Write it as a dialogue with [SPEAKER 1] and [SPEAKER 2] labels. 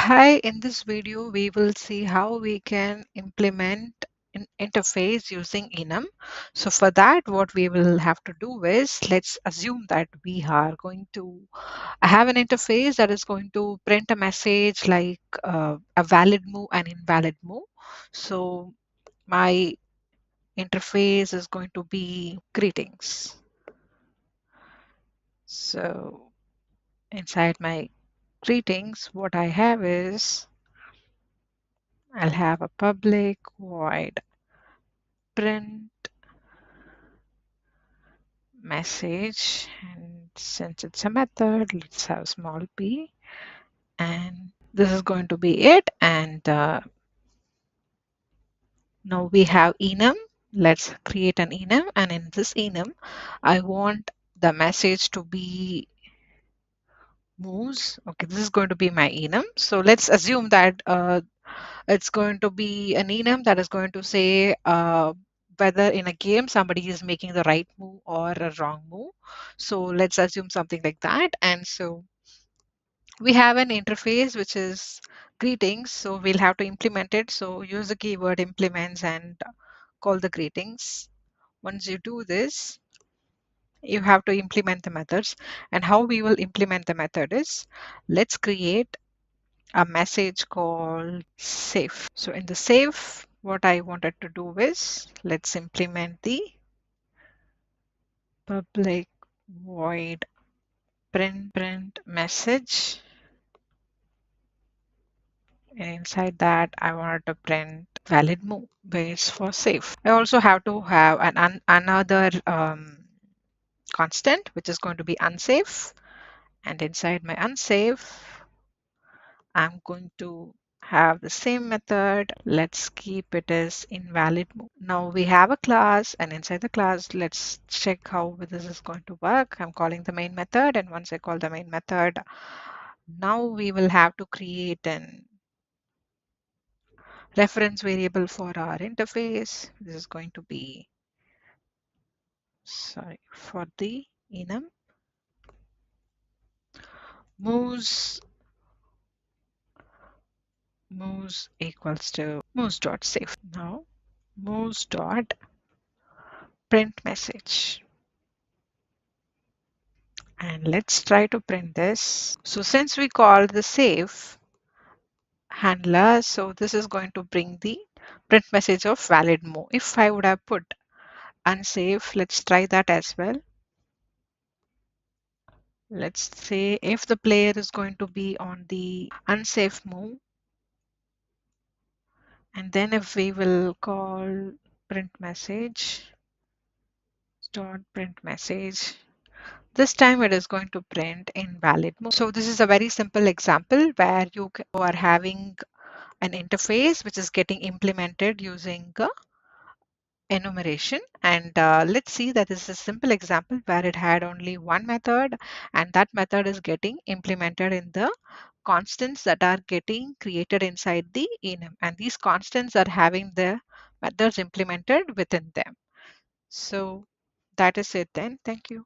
[SPEAKER 1] Hi, in this video, we will see how we can implement an interface using Enum. So for that, what we will have to do is, let's assume that we are going to have an interface that is going to print a message like a valid move and invalid move. So my interface is going to be greetings. So inside my greetings, what I have is I'll have a public void print message, and since it's a method, let's have small p, and this is going to be it. And now we have enum. Let's create an enum, and in this enum I want the message to be moves. Okay, this is going to be my enum. So let's assume that it's going to be an enum that is going to say whether in a game somebody is making the right move or a wrong move. So let's assume something like that. And so we have an interface which is greetings. So we'll have to implement it. So use the keyword implements and call the greetings. Once you do this, you have to implement the methods. And how we will implement the method is, let's create a message called save. So in the save, what I wanted to do is, let's implement the public void print message. And inside that, I wanted to print valid move base for save. I also have to have another constant, which is going to be unsafe. And inside my unsafe, I'm going to have the same method. Let's keep it as invalid move. Now we have a class, and inside the class, let's check how this is going to work. I'm calling the main method, and once I call the main method, now we will have to create an reference variable for our interface. This is going to be, sorry, for the enum moves equals to moves.save. Now moves.print message. And let's try to print this. So since we called the save handler, so this is going to bring the print message of valid move. If I would have put unsafe, let's try that as well. Let's say if the player is going to be on the unsafe move, and then if we will call print message dot print message, this time it is going to print invalid move. So this is a very simple example where you are having an interface which is getting implemented using enumeration. And let's see that this is a simple example where it had only one method, and that method is getting implemented in the constants that are getting created inside the enum, and these constants are having the methods implemented within them. So that is it then. Thank you.